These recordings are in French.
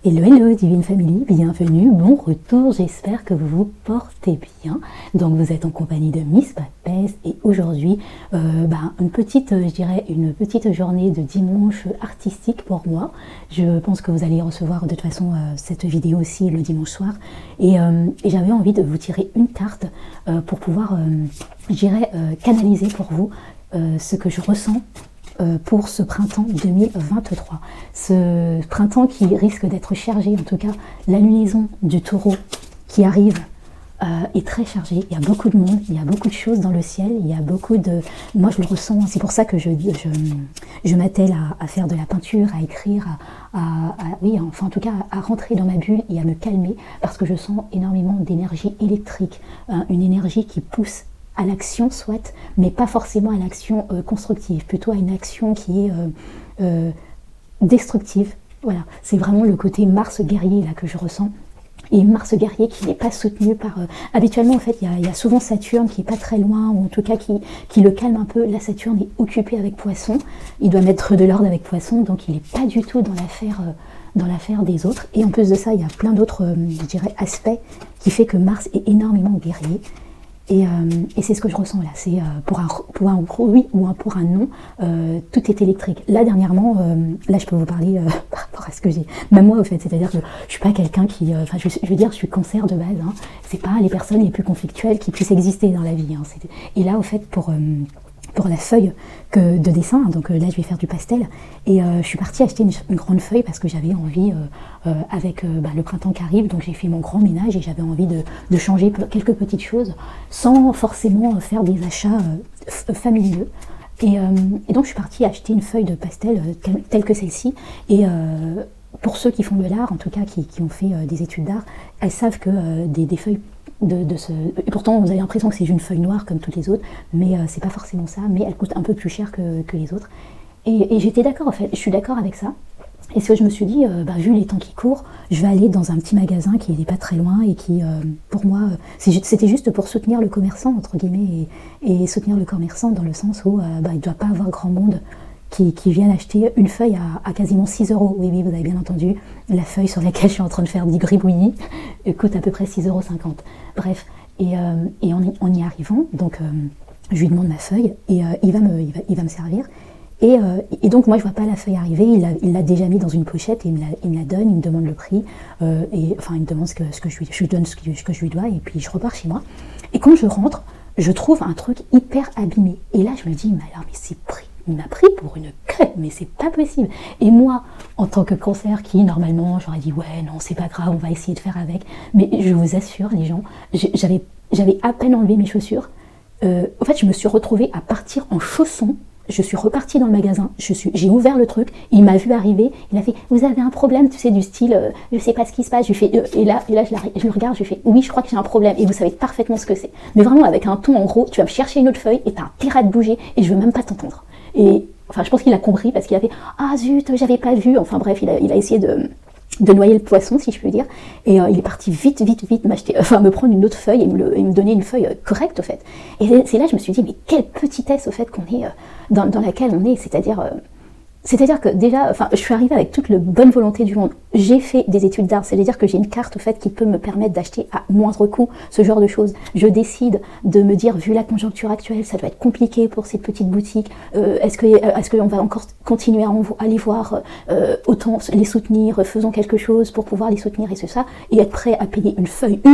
Hello, hello, Divine Family, bienvenue, bon retour, j'espère que vous vous portez bien. Donc vous êtes en compagnie de Miss Papesse et aujourd'hui, une petite journée de dimanche artistique pour moi. Je pense que vous allez recevoir de toute façon cette vidéo aussi le dimanche soir. Et j'avais envie de vous tirer une carte pour pouvoir, canaliser pour vous ce que je ressens pour ce printemps 2023. Ce printemps qui risque d'être chargé, en tout cas la lunaison du taureau qui arrive est très chargée. Il y a beaucoup de monde, il y a beaucoup de choses dans le ciel, il y a beaucoup de... Moi je le ressens, c'est pour ça que je m'attelle à faire de la peinture, à écrire, en tout cas à rentrer dans ma bulle et à me calmer parce que je sens énormément d'énergie électrique, une énergie qui pousse à l'action soit, mais pas forcément à l'action constructive, plutôt à une action qui est destructive. Voilà, c'est vraiment le côté Mars guerrier là que je ressens. Et Mars guerrier qui n'est pas soutenu par... habituellement en fait il y a souvent Saturne qui est pas très loin, ou en tout cas qui le calme un peu. Là Saturne est occupé avec Poisson, il doit mettre de l'ordre avec Poisson, donc il n'est pas du tout dans l'affaire des autres. Et en plus de ça il y a plein d'autres aspects qui fait que Mars est énormément guerrier. Et c'est ce que je ressens là, c'est pour un oui ou pour un non, tout est électrique. Là dernièrement, là je peux vous parler par rapport à ce que j'ai, même moi au fait, c'est-à-dire que je suis pas quelqu'un qui, je veux dire, je suis Cancer de base, hein, c'est pas les personnes les plus conflictuelles qui puissent exister dans la vie, hein, et là au fait pour la feuille de dessin, donc là je vais faire du pastel, et je suis partie acheter une grande feuille parce que j'avais envie, avec le printemps qui arrive, donc j'ai fait mon grand ménage et j'avais envie de changer quelques petites choses sans forcément faire des achats familiaux. Et donc je suis partie acheter une feuille de pastel telle que celle-ci, et pour ceux qui font de l'art, en tout cas qui ont fait des études d'art, elles savent que des feuilles et pourtant vous avez l'impression que c'est une feuille noire comme toutes les autres, mais c'est pas forcément ça, mais elle coûte un peu plus cher que les autres. Et j'étais d'accord en fait, je suis d'accord avec ça. Et ce que je me suis dit, vu les temps qui courent, je vais aller dans un petit magasin qui n'est pas très loin et qui, pour moi, c'était juste pour soutenir le commerçant, entre guillemets, et soutenir le commerçant dans le sens où il ne doit pas avoir grand monde qui viennent acheter une feuille à quasiment 6 €. Oui, vous avez bien entendu, la feuille sur laquelle je suis en train de faire du gribouillis coûte à peu près 6,50 €. Bref, et en y arrivant, donc je lui demande ma feuille et il va me servir. Et donc moi je vois pas la feuille arriver, il l'a déjà mis dans une pochette et il me la donne, il me demande le prix, il me demande ce que je lui donne ce que je lui dois, et puis je repars chez moi. Et quand je rentre, je trouve un truc hyper abîmé. Et là je me dis, mais c'est pris. Il m'a pris pour une crêpe, mais c'est pas possible. Et moi, en tant que Cancer, qui normalement j'aurais dit ouais non c'est pas grave, on va essayer de faire avec, mais je vous assure les gens, j'avais à peine enlevé mes chaussures. En fait je me suis retrouvée à partir en chaussons. Je suis repartie dans le magasin, j'ai ouvert le truc, il m'a vu arriver, il a fait « Vous avez un problème ?» Tu sais, du style « Je sais pas ce qui se passe », et là je le regarde, je lui fais « Oui, je crois que j'ai un problème », et vous savez parfaitement ce que c'est. Mais vraiment avec un ton en gros, tu vas me chercher une autre feuille et t'as intérêt à te bouger et je veux même pas t'entendre. Et enfin je pense qu'il a compris parce qu'il a fait « Ah zut, j'avais pas vu », enfin bref, il a essayé de noyer le poisson, si je peux dire, et il est parti vite me prendre une autre feuille et me donner une feuille correcte au fait. Et c'est là que je me suis dit, mais quelle petitesse au fait qu'on est dans laquelle on est, c'est-à-dire que déjà, je suis arrivée avec toute la bonne volonté du monde. J'ai fait des études d'art, c'est-à-dire que j'ai une carte au fait qui peut me permettre d'acheter à moindre coût ce genre de choses. Je décide de me dire, vu la conjoncture actuelle, ça doit être compliqué pour cette petite boutique. Est-ce qu'on va encore continuer à les voir, autant les soutenir, faisons quelque chose pour pouvoir les soutenir et c'est ça, et être prêt à payer une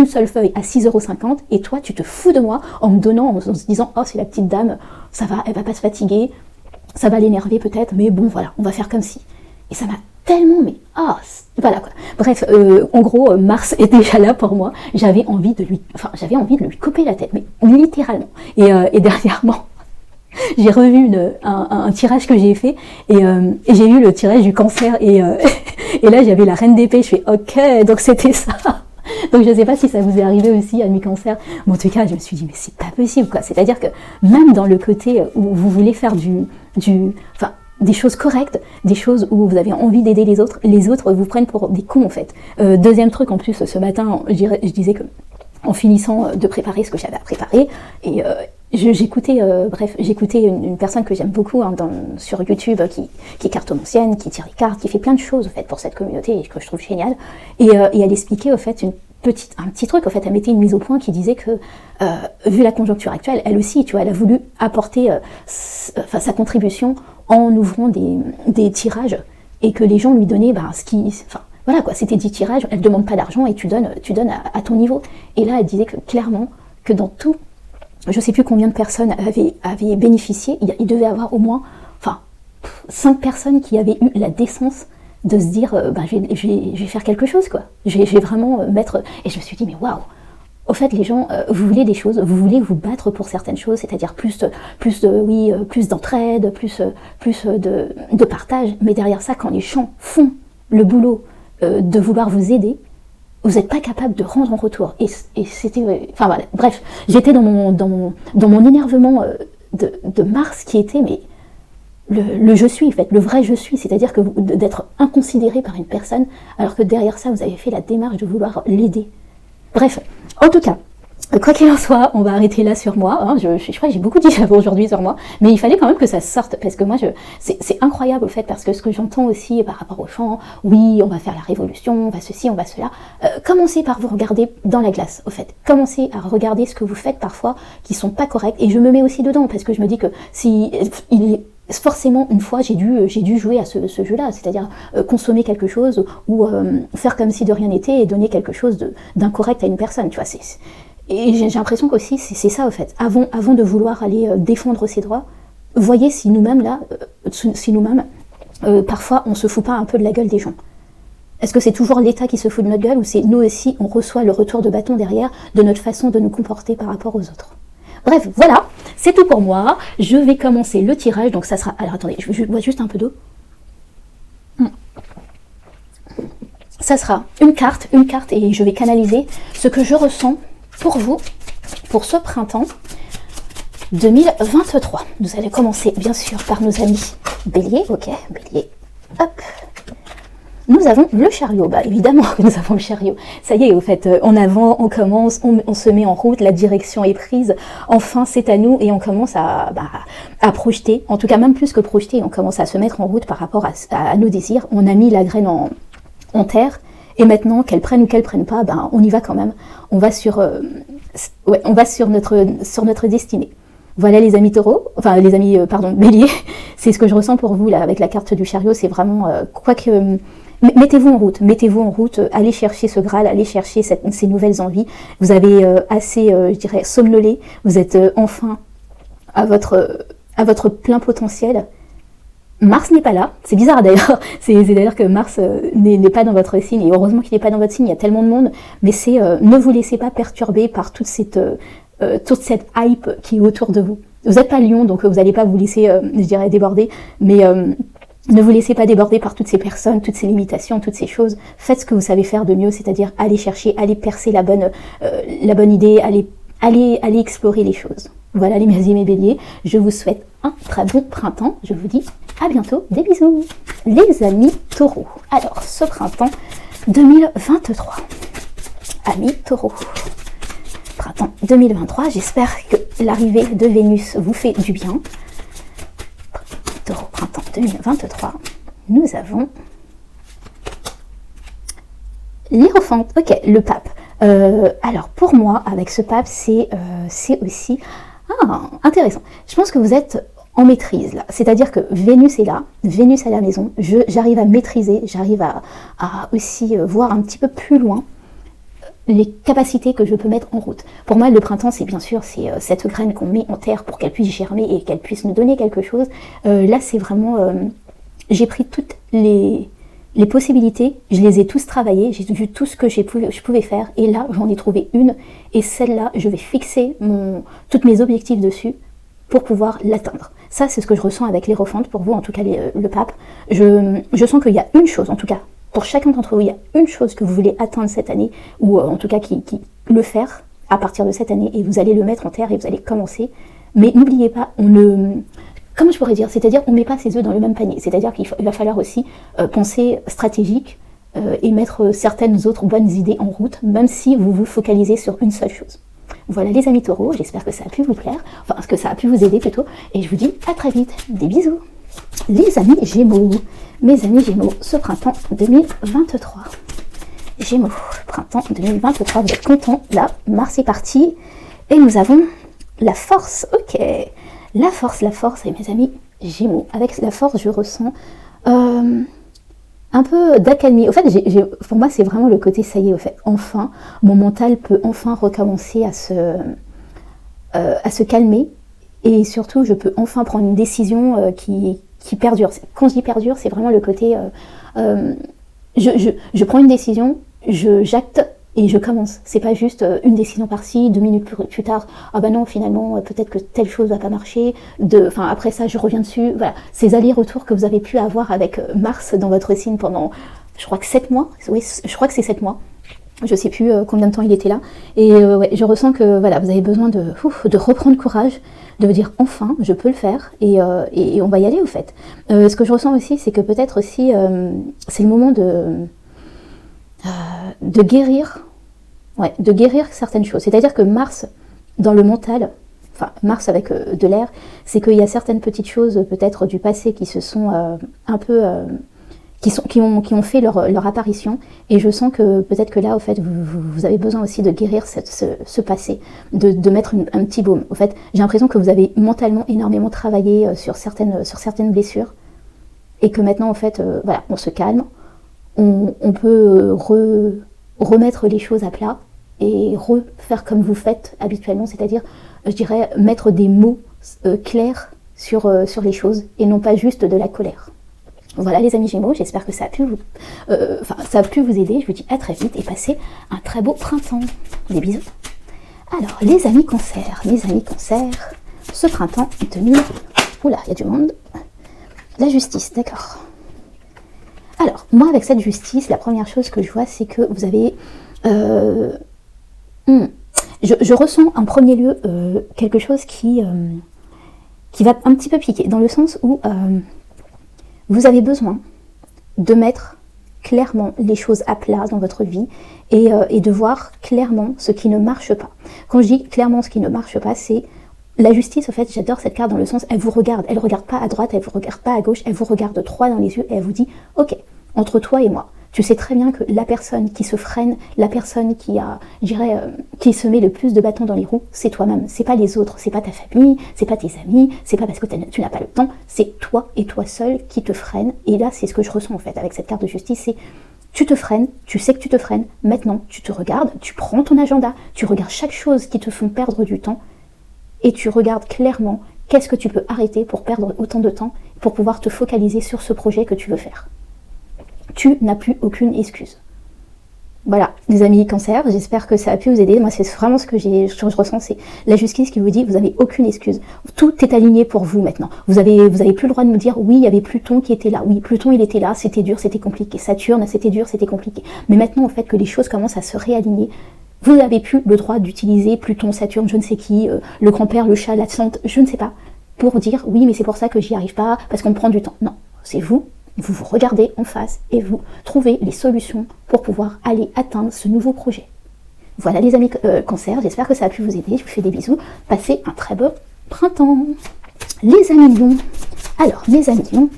seule feuille à 6,50 €, et toi tu te fous de moi en se disant, oh c'est la petite dame, ça va, elle va pas se fatiguer. Ça va l'énerver peut-être, mais bon voilà, on va faire comme si. Et ça m'a tellement, voilà quoi. Bref, en gros, Mars est déjà là pour moi. J'avais envie de lui couper la tête, mais littéralement. Et dernièrement, j'ai revu un tirage que j'ai fait, et j'ai eu le tirage du Cancer, et là j'avais la reine d'épée, je fais ok, donc c'était ça. Donc je sais pas si ça vous est arrivé aussi à mi-Cancer, mais en tout cas je me suis dit mais c'est pas possible quoi, c'est-à-dire que même dans le côté où vous voulez faire des choses correctes, des choses où vous avez envie d'aider les autres vous prennent pour des cons en fait. Deuxième truc en plus, ce matin je disais que en finissant de préparer ce que j'avais à préparer. Et j'écoutais une personne que j'aime beaucoup hein, sur YouTube qui est cartomancienne, qui tire les cartes, qui fait plein de choses au fait pour cette communauté et que je trouve génial. Et elle expliquait au fait un petit truc, en fait, elle mettait une mise au point qui disait que, vu la conjoncture actuelle, elle aussi, tu vois, elle a voulu apporter sa contribution en ouvrant des tirages et que les gens lui donnaient voilà quoi, c'était 10 tirages, elle ne demande pas d'argent et tu donnes à ton niveau. Et là, elle disait que clairement, que dans tout, je ne sais plus combien de personnes avaient bénéficié, il devait y avoir au moins 5 personnes qui avaient eu la décence de se dire, je vais faire quelque chose, quoi. Je vais vraiment mettre... Et je me suis dit, mais waouh! Au fait, les gens, vous voulez des choses, vous voulez vous battre pour certaines choses, c'est-à-dire plus d'entraide, plus de partage. Mais derrière ça, quand les gens font le boulot de vouloir vous aider, vous n'êtes pas capable de rendre en retour. Et c'était... Enfin voilà, bref, j'étais dans mon énervement de mars qui était, mais le je suis, en fait, le vrai je suis, c'est-à-dire que d'être inconsidéré par une personne, alors que derrière ça, vous avez fait la démarche de vouloir l'aider. Bref, en tout cas, quoi qu'il en soit, on va arrêter là sur moi. Hein, je crois que j'ai beaucoup dit aujourd'hui sur moi, mais il fallait quand même que ça sorte, parce que moi, c'est incroyable, au fait, parce que ce que j'entends aussi par rapport aux chants, oui, on va faire la révolution, on va ceci, on va cela. Commencez par vous regarder dans la glace, au fait. Commencez à regarder ce que vous faites parfois, qui sont pas corrects, et je me mets aussi dedans, parce que je me dis que forcément, une fois, j'ai dû jouer à ce jeu-là, c'est-à-dire consommer quelque chose ou faire comme si de rien n'était et donner quelque chose d'incorrect à une personne, tu vois. Et j'ai l'impression qu'aussi, c'est ça, au fait. Avant de vouloir aller défendre ses droits, voyez si nous-mêmes, parfois, on se fout pas un peu de la gueule des gens. Est-ce que c'est toujours l'État qui se fout de notre gueule ou c'est nous aussi, on reçoit le retour de bâton derrière de notre façon de nous comporter par rapport aux autres? Bref, voilà, c'est tout pour moi. Je vais commencer le tirage, donc ça sera... Alors attendez, je bois juste un peu d'eau. Ça sera une carte, et je vais canaliser ce que je ressens pour vous, pour ce printemps 2023. Nous allons commencer, bien sûr, par nos amis Bélier. Ok, Bélier, hop. Nous avons le chariot, évidemment que nous avons le chariot. Ça y est, au fait, en avant, on commence, on se met en route, la direction est prise. Enfin, c'est à nous et on commence à projeter, en tout cas même plus que projeter, on commence à se mettre en route par rapport à nos désirs. On a mis la graine en terre et maintenant, qu'elle prenne ou qu'elle prenne pas, on y va quand même. On va sur notre destinée. Voilà les amis taureaux, bélier, c'est ce que je ressens pour vous là avec la carte du chariot, c'est vraiment mettez-vous en route, allez chercher ce Graal, allez chercher ces nouvelles envies. Vous avez assez, je dirais, somnolé, vous êtes enfin à votre plein potentiel. Mars n'est pas là, c'est bizarre d'ailleurs, c'est d'ailleurs que Mars n'est pas dans votre signe, et heureusement qu'il n'est pas dans votre signe, il y a tellement de monde, mais c'est ne vous laissez pas perturber par toute cette hype qui est autour de vous. Vous n'êtes pas Lion, donc vous n'allez pas vous laisser, je dirais, déborder, mais ne vous laissez pas déborder par toutes ces personnes, toutes ces limitations, toutes ces choses. Faites ce que vous savez faire de mieux, c'est-à-dire aller chercher, aller percer la bonne idée, aller explorer les choses. Voilà les mes béliers, je vous souhaite un très bon printemps, je vous dis à bientôt, des bisous. Les amis taureaux, alors ce printemps 2023, amis taureaux, printemps 2023, j'espère que l'arrivée de Vénus vous fait du bien. Taureau, printemps 2023, nous avons l'Hiérophante, ok, le pape. Alors pour moi, avec ce pape, c'est aussi intéressant. Je pense que vous êtes en maîtrise là, c'est-à-dire que Vénus est là, Vénus à la maison, j'arrive à maîtriser, j'arrive à aussi voir un petit peu plus loin les capacités que je peux mettre en route. Pour moi, le printemps, c'est bien sûr cette graine qu'on met en terre pour qu'elle puisse germer et qu'elle puisse nous donner quelque chose. Là, c'est vraiment... j'ai pris toutes les possibilités, je les ai tous travaillées, j'ai vu tout ce que je pouvais faire, et là, j'en ai trouvé une, et celle-là, je vais fixer tous mes objectifs dessus pour pouvoir l'atteindre. Ça, c'est ce que je ressens avec l'Hiérophante, pour vous, en tout cas, le pape. Je sens qu'il y a une chose, en tout cas, pour chacun d'entre vous, il y a une chose que vous voulez atteindre cette année, ou en tout cas qui le faire à partir de cette année, et vous allez le mettre en terre et vous allez commencer. Mais n'oubliez pas, comment je pourrais dire, c'est-à-dire on ne met pas ses œufs dans le même panier, c'est-à-dire qu'il va falloir aussi penser stratégique, et mettre certaines autres bonnes idées en route, même si vous vous focalisez sur une seule chose. Voilà les amis taureaux, j'espère que ça a pu vous plaire, enfin que ça a pu vous aider plutôt, et je vous dis à très vite, des bisous. Les amis Gémeaux, mes amis Gémeaux, ce printemps 2023. Gémeaux, printemps 2023, vous êtes contents, là, Mars est parti, et nous avons la force, ok, la force, et mes amis Gémeaux, avec la force je ressens un peu d'accalmie. Au fait, pour moi c'est vraiment le côté, ça y est, au fait, enfin, mon mental peut enfin recommencer à se calmer, et surtout je peux enfin prendre une décision qui perdure. Quand je dis perdure, c'est vraiment le côté, je prends une décision, j'acte et je commence. C'est pas juste une décision par-ci, 2 minutes plus tard, ah bah non, finalement, peut-être que telle chose va pas marcher, enfin après ça, je reviens dessus. Voilà, ces allers-retours que vous avez pu avoir avec Mars dans votre signe pendant, je crois que 7 mois, oui, je crois que c'est 7 mois. Je sais plus combien de temps il était là. Et ouais, je ressens que voilà, vous avez besoin de reprendre courage, de vous dire enfin, je peux le faire, et on va y aller au fait. Ce que je ressens aussi, c'est que peut-être aussi, c'est le moment de guérir, ouais, de guérir certaines choses. C'est-à-dire que Mars, dans le mental, enfin Mars avec de l'air, c'est qu'il y a certaines petites choses peut-être du passé qui se sont un peu... qui ont fait leur apparition, et je sens que peut-être que là, au fait, vous avez besoin aussi de guérir ce passé, de mettre un petit baume. Au fait, j'ai l'impression que vous avez mentalement énormément travaillé sur certaines blessures, et que maintenant, en fait, voilà, on se calme, on peut remettre les choses à plat, et refaire comme vous faites habituellement, c'est-à-dire, je dirais, mettre des mots clairs sur les choses, et non pas juste de la colère. Voilà les amis Gémeaux, j'espère que ça a pu vous aider. Je vous dis à très vite et passez un très beau printemps. Des bisous. Alors les amis Cancer, ce printemps 2000... Oula, il y a du monde. La justice, d'accord. Alors, moi avec cette justice, la première chose que je vois, c'est que vous avez... je ressens en premier lieu quelque chose qui va un petit peu piquer, dans le sens où... vous avez besoin de mettre clairement les choses à plat dans votre vie, et de voir clairement ce qui ne marche pas. Quand je dis clairement ce qui ne marche pas, c'est la justice. En fait, j'adore cette carte dans le sens, elle vous regarde, elle ne regarde pas à droite, elle ne vous regarde pas à gauche, elle vous regarde droit dans les yeux et elle vous dit, ok, entre toi et moi, tu sais très bien que la personne qui se freine, la personne qui qui se met le plus de bâtons dans les roues, c'est toi-même. C'est pas les autres, c'est pas ta famille, c'est pas tes amis, c'est pas parce que tu n'as pas le temps, c'est toi et toi seul qui te freine. Et là, c'est ce que je ressens en fait avec cette carte de justice, c'est tu te freines, tu sais que tu te freines, maintenant tu te regardes, tu prends ton agenda, tu regardes chaque chose qui te font perdre du temps, et tu regardes clairement qu'est-ce que tu peux arrêter pour perdre autant de temps, pour pouvoir te focaliser sur ce projet que tu veux faire. Tu n'as plus aucune excuse. Voilà, les amis Cancer, j'espère que ça a pu vous aider. Moi, c'est vraiment ce que je ressens, c'est la justice qui vous dit, vous n'avez aucune excuse. Tout est aligné pour vous maintenant. Vous avez plus le droit de me dire, oui, il y avait Pluton qui était là. Oui, Pluton, il était là, c'était dur, c'était compliqué. Saturne, c'était dur, c'était compliqué. Mais maintenant, en fait, que les choses commencent à se réaligner, vous n'avez plus le droit d'utiliser Pluton, Saturne, je ne sais qui, le grand-père, le chat, la tante, je ne sais pas, pour dire, oui, mais c'est pour ça que j'y arrive pas, parce qu'on me prend du temps. Non, c'est vous. Vous vous regardez en face et vous trouvez les solutions pour pouvoir aller atteindre ce nouveau projet. Voilà les amis Cancer, j'espère que ça a pu vous aider. Je vous fais des bisous. Passez un très beau printemps. Les amis Lions. Alors, mes amis Lions,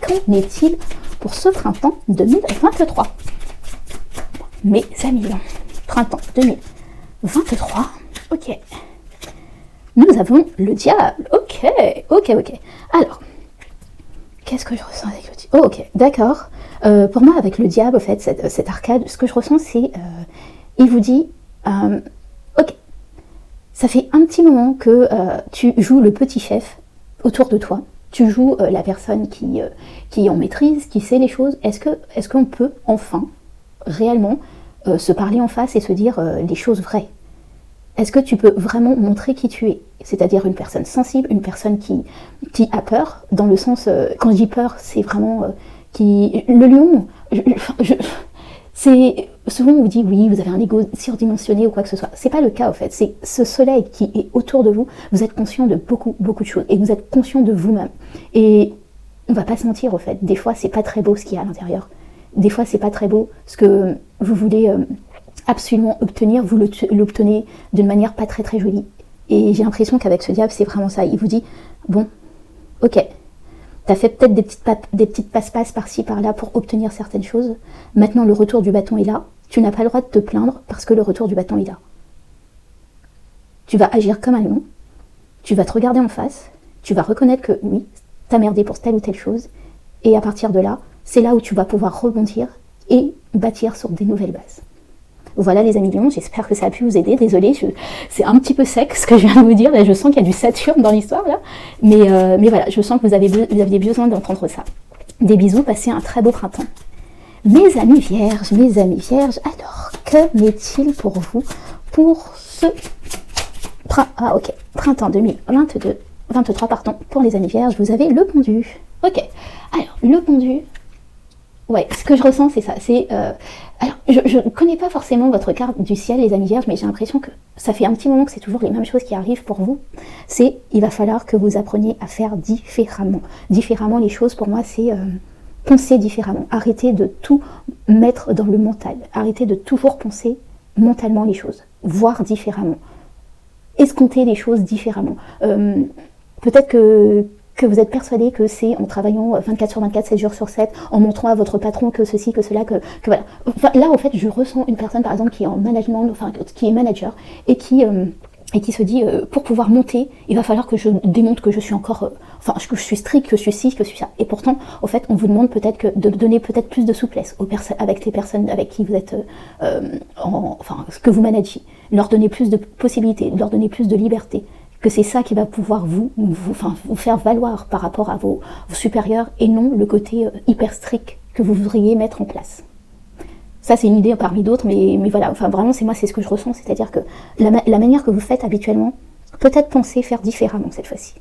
qu'en est-il pour ce printemps 2023 ? Mes amis Lions, printemps 2023. Ok. Nous avons le diable. Ok. Alors, qu'est-ce que je ressens avec le diable ? Oh, ok, d'accord. Pour moi, avec le diable, en fait, cette arcade, ce que je ressens, c'est... il vous dit, ok, ça fait un petit moment que tu joues le petit chef autour de toi. Tu joues la personne qui en maîtrise, qui sait les choses. Est-ce qu'on peut enfin, réellement, se parler en face et se dire les choses vraies ? Est-ce que tu peux vraiment montrer qui tu es ? C'est-à-dire une personne sensible, une personne qui a peur, dans le sens, quand je dis peur, c'est vraiment le lion, c'est souvent on vous dit oui, vous avez un ego surdimensionné ou quoi que ce soit. C'est pas le cas en fait, c'est ce soleil qui est autour de vous, vous êtes conscient de beaucoup de choses, et vous êtes conscient de vous-même. Et on va pas se mentir en fait, des fois c'est pas très beau ce qu'il y a à l'intérieur, des fois c'est pas très beau, ce que vous voulez absolument obtenir, vous l'obtenez d'une manière pas très très jolie. Et j'ai l'impression qu'avec ce diable, c'est vraiment ça. Il vous dit, bon, ok, t'as fait peut-être des petites passe-passe par-ci par-là pour obtenir certaines choses. Maintenant, le retour du bâton est là. Tu n'as pas le droit de te plaindre parce que le retour du bâton est là. Tu vas agir comme un lion. Tu vas te regarder en face. Tu vas reconnaître que oui, t'as merdé pour telle ou telle chose. Et à partir de là, c'est là où tu vas pouvoir rebondir et bâtir sur des nouvelles bases. Voilà les amis lions, j'espère que ça a pu vous aider. Désolée, c'est un petit peu sec ce que je viens de vous dire. Là, je sens qu'il y a du Saturne dans l'histoire là. Mais voilà, je sens que vous aviez besoin d'entendre ça. Des bisous, passez un très beau printemps. Mes amis vierges, alors que m'est-il pour vous pour ce printemps 2023 pardon, pour les amis vierges, vous avez le pendu. Ok, alors le pendu, ouais, ce que je ressens c'est ça, alors je ne connais pas forcément votre carte du ciel les amis vierges, mais j'ai l'impression que ça fait un petit moment que c'est toujours les mêmes choses qui arrivent pour vous. Il va falloir que vous appreniez à faire différemment. Différemment les choses pour moi c'est penser différemment. Arrêtez de tout mettre dans le mental. Arrêtez de toujours penser mentalement les choses. Voir différemment. Escompter les choses différemment. Peut-être que vous êtes persuadé que c'est en travaillant 24/24, 7 jours sur 7, en montrant à votre patron que ceci, que cela, que voilà. Enfin, là, en fait, je ressens une personne, par exemple, qui est en management, enfin, qui est manager, et qui se dit, pour pouvoir monter, il va falloir que je démontre que je suis encore, que je suis strict, que je suis ci, que je suis ça. Et pourtant, en fait, on vous demande peut-être de donner peut-être plus de souplesse avec les personnes avec qui vous êtes, ce que vous managez. Leur donner plus de possibilités, leur donner plus de liberté. Que c'est ça qui va pouvoir vous faire valoir par rapport à vos supérieurs et non le côté hyper strict que vous voudriez mettre en place. Ça, c'est une idée parmi d'autres, mais voilà, vraiment, c'est ce que je ressens, c'est-à-dire que la manière que vous faites habituellement, peut-être penser faire différemment cette fois-ci.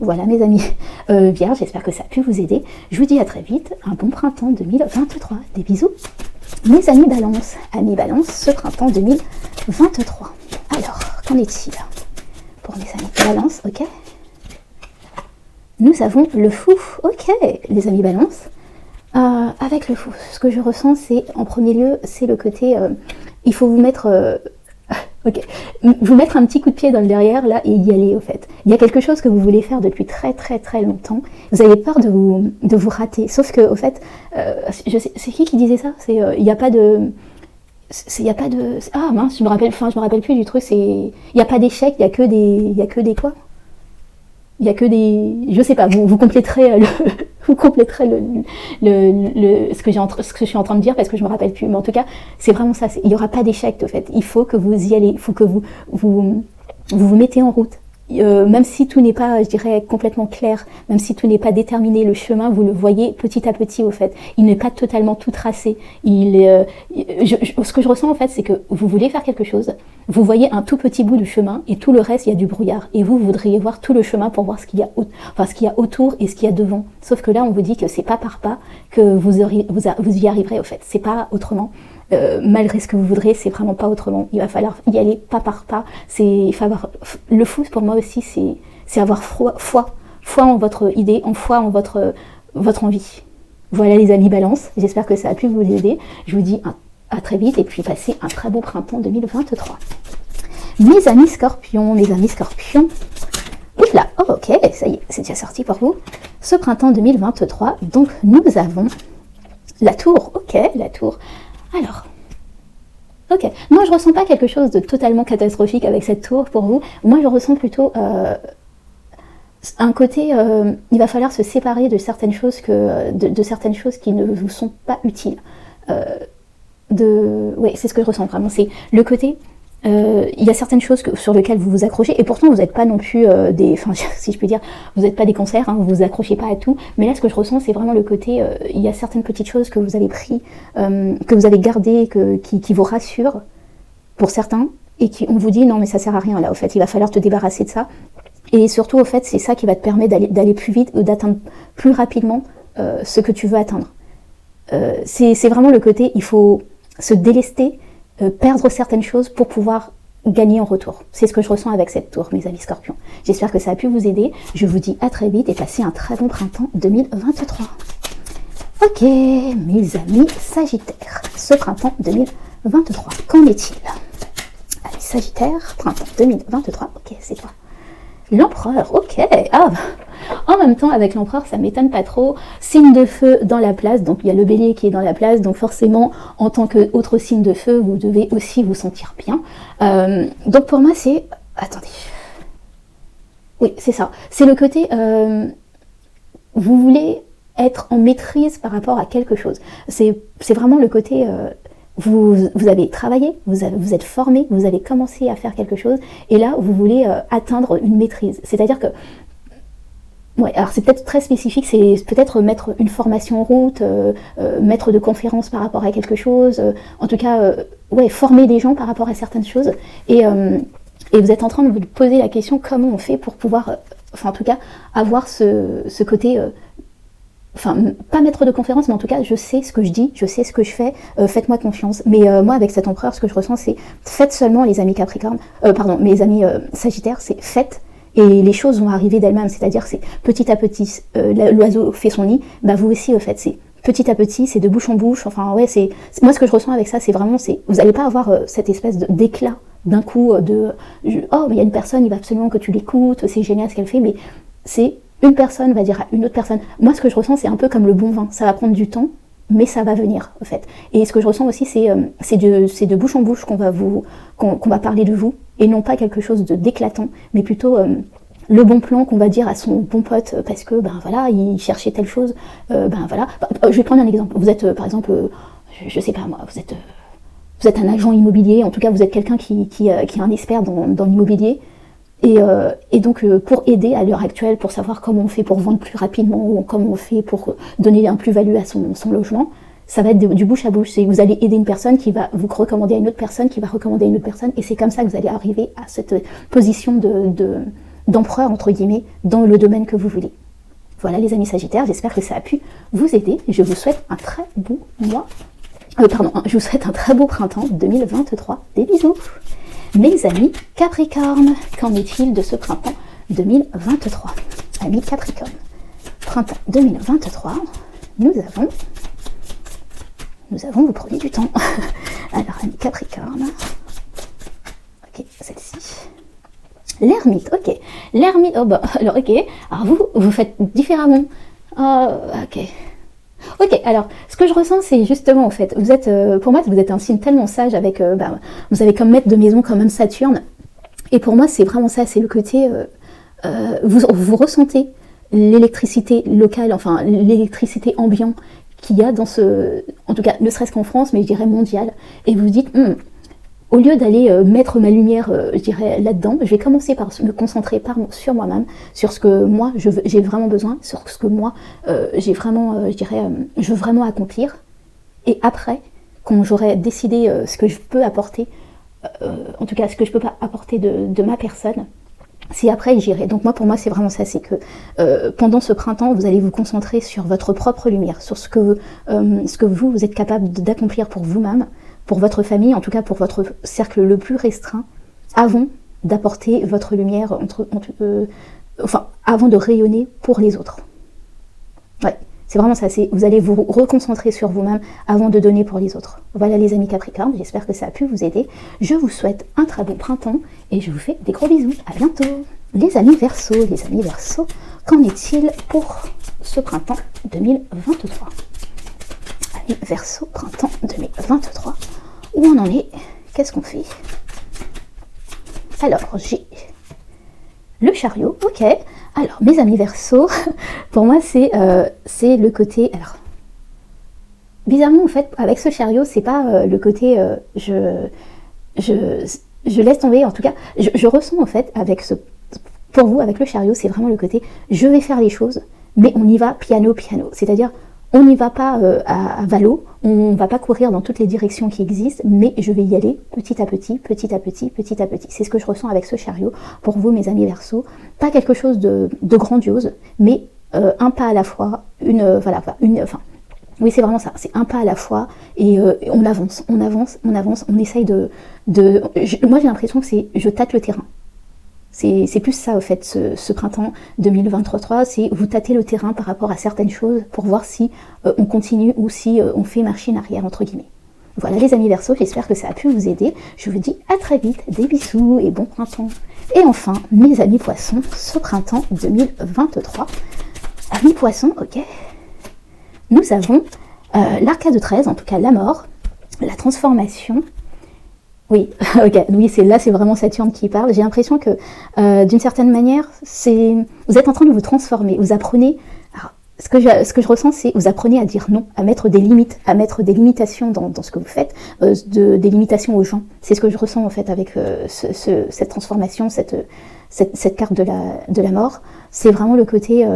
Voilà, mes amis vierges, j'espère que ça a pu vous aider. Je vous dis à très vite, un bon printemps 2023. Des bisous. Mes amis balance, ce printemps 2023. Alors, qu'en est-il pour mes amis balance, ok. Nous avons le fou, ok, les amis balance. Avec le fou, ce que je ressens, c'est en premier lieu, c'est le côté, il faut vous mettre, vous mettre un petit coup de pied dans le derrière là et y aller au fait. Il y a quelque chose que vous voulez faire depuis très très très longtemps. Vous avez peur de vous rater, sauf que au fait, c'est qui disait ça? C'est il n'y a pas de ah mince, je me rappelle plus du truc. Il n'y a pas d'échec, il y a que des quoi. Il y a que des, je sais pas. Vous compléterez ce que je suis en train de dire parce que je me rappelle plus. Mais en tout cas, c'est vraiment ça. Il y aura pas d'échec au fait. Il faut que vous y allez. Il faut que vous mettez en route. Même si tout n'est pas, je dirais, complètement clair, même si tout n'est pas déterminé, le chemin, vous le voyez petit à petit, au fait. Il n'est pas totalement tout tracé. Ce que je ressens, en fait, c'est que vous voulez faire quelque chose, vous voyez un tout petit bout du chemin, et tout le reste, il y a du brouillard. Et vous voudriez voir tout le chemin pour voir ce qu'il y a autour et ce qu'il y a devant. Sauf que là, on vous dit que c'est pas par pas que vous y arriverez, au fait. C'est pas autrement. Malgré ce que vous voudrez, c'est vraiment pas autrement. Il va falloir y aller pas par pas. Le fou pour moi aussi, c'est avoir foi en votre idée, foi en votre envie. Voilà les amis balance, j'espère que ça a pu vous aider. Je vous dis à très vite et puis passez un très beau printemps 2023. Mes amis scorpions, oula, oh, ok, ça y est, c'est déjà sorti pour vous. Ce printemps 2023, donc nous avons la tour, ok, la tour. Alors, ok, moi je ressens pas quelque chose de totalement catastrophique avec cette tour pour vous. Moi je ressens plutôt un côté, il va falloir se séparer de certaines choses de certaines choses qui ne vous sont pas utiles. Oui, c'est ce que je ressens vraiment. C'est le côté, il y a certaines choses sur lesquelles vous vous accrochez, et pourtant vous n'êtes pas non plus si je peux dire, vous n'êtes pas des cancers, hein, vous vous accrochez pas à tout, mais là ce que je ressens c'est vraiment le côté, il y a certaines petites choses que vous avez pris, que vous avez gardées, qui vous rassurent pour certains, et on vous dit non mais ça sert à rien là, au fait il va falloir te débarrasser de ça, et surtout au fait c'est ça qui va te permettre d'aller plus vite ou d'atteindre plus rapidement ce que tu veux atteindre. C'est vraiment le côté, il faut se délester, perdre certaines choses pour pouvoir gagner en retour. C'est ce que je ressens avec cette tour, mes amis scorpions. J'espère que ça a pu vous aider. Je vous dis à très vite et passez un très bon printemps 2023. Ok, mes amis Sagittaires, ce printemps 2023, qu'en est-il? Allez, Sagittaire, printemps 2023, ok, c'est quoi? L'empereur, ok, ah, en même temps avec l'empereur ça m'étonne pas trop, signe de feu dans la place, donc il y a le bélier qui est dans la place, donc forcément en tant qu'autre signe de feu vous devez aussi vous sentir bien, donc pour moi c'est, attendez, oui c'est ça, c'est le côté, vous voulez être en maîtrise par rapport à quelque chose, c'est vraiment le côté... Vous avez travaillé, vous êtes formé, vous avez commencé à faire quelque chose, et là, vous voulez atteindre une maîtrise. C'est-à-dire que, ouais, alors c'est peut-être très spécifique, c'est peut-être mettre une formation en route, mettre de conférences par rapport à quelque chose, en tout cas, ouais, former des gens par rapport à certaines choses, et vous êtes en train de vous poser la question comment on fait pour pouvoir, enfin en tout cas, avoir ce côté... enfin, pas maître de conférence, mais en tout cas, je sais ce que je dis, je sais ce que je fais, faites-moi confiance. Mais moi, avec cet empereur, ce que je ressens, c'est faites seulement, les amis Capricorne, pardon, mes amis Sagittaires, c'est faites, et les choses vont arriver d'elles-mêmes, c'est-à-dire c'est petit à petit, l'oiseau fait son nid, bah vous aussi, faites, c'est petit à petit, c'est de bouche en bouche, enfin ouais, c'est moi ce que je ressens avec ça, c'est vraiment, vous n'allez pas avoir cette espèce d'éclat d'un coup, oh, mais il y a une personne, il va absolument que tu l'écoutes, c'est génial ce qu'elle fait, mais c'est... Une personne va dire à une autre personne. Moi, ce que je ressens, c'est un peu comme le bon vin. Ça va prendre du temps, mais ça va venir, en fait. Et ce que je ressens aussi, c'est de bouche en bouche qu'on va parler de vous, et non pas quelque chose d'éclatant, mais plutôt le bon plan qu'on va dire à son bon pote, parce que, ben voilà, il cherchait telle chose, ben voilà. Je vais prendre un exemple. Vous êtes, par exemple, je sais pas moi, vous êtes un agent immobilier, en tout cas, vous êtes quelqu'un qui est un expert dans l'immobilier. Et donc pour aider à l'heure actuelle, pour savoir comment on fait pour vendre plus rapidement, ou comment on fait pour donner un plus-value à son logement, ça va être du bouche à bouche. Vous allez aider une personne qui va vous recommander à une autre personne, qui va recommander à une autre personne, et c'est comme ça que vous allez arriver à cette position d'empereur, entre guillemets, dans le domaine que vous voulez. Voilà les amis Sagittaires, j'espère que ça a pu vous aider. Je vous souhaite un très beau mois, je vous souhaite un très beau printemps 2023. Des bisous. Mes amis Capricorne, qu'en est-il de ce printemps 2023? Amis Capricorne, printemps 2023, nous avons, vous prenez du temps. Alors, amis Capricorne, ok, celle-ci. L'ermite, ok. L'ermite, oh bah, alors ok, alors vous faites différemment. Ok. Ok, alors, ce que je ressens, c'est justement, en fait, vous êtes, pour moi, vous êtes un signe tellement sage avec, vous avez comme maître de maison quand même Saturne, et pour moi, c'est vraiment ça, c'est le côté, vous ressentez l'électricité locale, enfin, l'électricité ambiante qu'il y a dans en tout cas, ne serait-ce qu'en France, mais je dirais mondiale, et vous vous dites, au lieu d'aller mettre ma lumière, je dirais, là-dedans, je vais commencer par me concentrer sur moi-même, sur ce que moi, j'ai vraiment besoin, sur ce que moi, j'ai vraiment, je dirais, je veux vraiment accomplir. Et après, quand j'aurai décidé ce que je peux apporter, en tout cas, ce que je peux pas apporter de ma personne, c'est après j'irai. Donc moi, pour moi, c'est vraiment ça, c'est que pendant ce printemps, vous allez vous concentrer sur votre propre lumière, sur ce que vous êtes capable d'accomplir pour vous-même, pour votre famille, en tout cas pour votre cercle le plus restreint, avant d'apporter votre lumière, enfin, avant de rayonner pour les autres. Ouais, c'est vraiment ça, vous allez vous reconcentrer sur vous-même avant de donner pour les autres. Voilà les amis Capricorne, j'espère que ça a pu vous aider. Je vous souhaite un très bon printemps et je vous fais des gros bisous. À bientôt. Les amis Verseaux, qu'en est-il pour ce printemps 2023? Amis Verseaux, printemps 2023. Où on en est? Qu'est-ce qu'on fait? Alors, j'ai le chariot, ok. Alors, mes amis Verseaux, pour moi, c'est le côté... Alors, bizarrement, en fait, avec ce chariot, c'est pas le côté... je laisse tomber, en tout cas, je ressens, en fait, pour vous, avec le chariot, c'est vraiment le côté... Je vais faire les choses, mais on y va piano, piano. C'est-à-dire... On n'y va pas à valo, on ne va pas courir dans toutes les directions qui existent, mais je vais y aller petit à petit, petit à petit, petit à petit. C'est ce que je ressens avec ce chariot. Pour vous, mes amis Verseaux, pas quelque chose de grandiose, mais un pas à la fois, oui, c'est vraiment ça, c'est un pas à la fois, et on avance, on essaye moi j'ai l'impression que je tâte le terrain. C'est plus ça, au fait, ce printemps 2023, c'est vous tâtez le terrain par rapport à certaines choses pour voir si on continue ou si on fait machine arrière, entre guillemets. Voilà les amis Verseaux, j'espère que ça a pu vous aider. Je vous dis à très vite, des bisous et bon printemps. Et enfin, mes amis Poissons, ce printemps 2023, amis Poissons, ok, nous avons l'arcade 13, en tout cas la mort, la transformation. Oui, ok, oui, c'est vraiment Saturne qui parle. J'ai l'impression que, d'une certaine manière, vous êtes en train de vous transformer. Vous apprenez, alors, ce que je ressens, c'est vous apprenez à dire non, à mettre des limites, à mettre des limitations dans ce que vous faites, des limitations aux gens. C'est ce que je ressens en fait avec cette transformation, cette carte de la mort. C'est vraiment le côté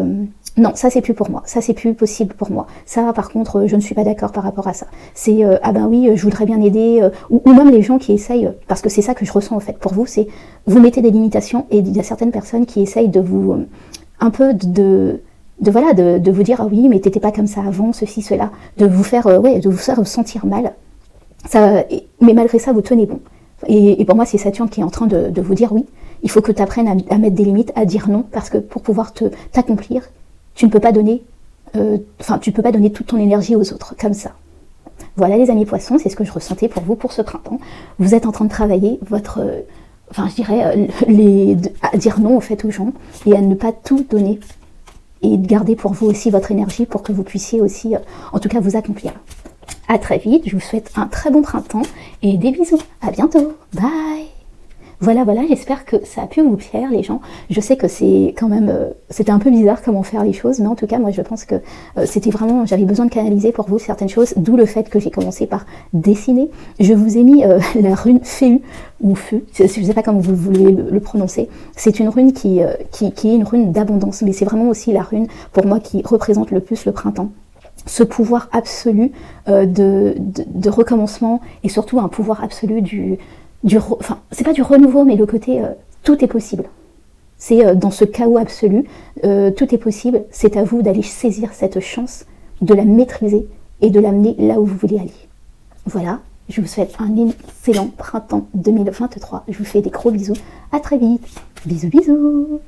non, ça c'est plus pour moi, ça c'est plus possible pour moi. Ça par contre, je ne suis pas d'accord par rapport à ça. C'est ah ben oui, je voudrais bien aider, ou même les gens qui essayent, parce que c'est ça que je ressens en fait. Pour vous, c'est vous mettez des limitations et il y a certaines personnes qui essayent de vous un peu de vous dire ah oui mais t'étais pas comme ça avant, ceci, cela, de vous faire de vous faire sentir mal. Ça, mais malgré ça vous tenez bon. Et pour moi c'est Saturne qui est en train de vous dire oui, il faut que tu apprennes à mettre des limites, à dire non, parce que pour pouvoir t'accomplir, tu ne peux pas donner, tu peux pas donner toute ton énergie aux autres comme ça. Voilà les amis Poissons, c'est ce que je ressentais pour vous pour ce printemps. Vous êtes en train de travailler votre je dirais, à dire non en fait aux gens et à ne pas tout donner. Et de garder pour vous aussi votre énergie pour que vous puissiez aussi, en tout cas, vous accomplir. À très vite, je vous souhaite un très bon printemps et des bisous. À bientôt. Bye. Voilà, j'espère que ça a pu vous plaire les gens. Je sais que c'est quand même, c'était un peu bizarre comment faire les choses, mais en tout cas, moi je pense que c'était vraiment, j'avais besoin de canaliser pour vous certaines choses, d'où le fait que j'ai commencé par dessiner. Je vous ai mis la rune Féu, ou Feu, je ne sais pas comment vous voulez le prononcer. C'est une rune qui est une rune d'abondance, mais c'est vraiment aussi la rune, pour moi, qui représente le plus le printemps. Ce pouvoir absolu de recommencement, et surtout un pouvoir absolu c'est pas du renouveau, mais le côté tout est possible. C'est dans ce chaos absolu, tout est possible. C'est à vous d'aller saisir cette chance, de la maîtriser et de l'amener là où vous voulez aller. Voilà, je vous souhaite un excellent printemps 2023. Je vous fais des gros bisous. À très vite. Bisous, bisous.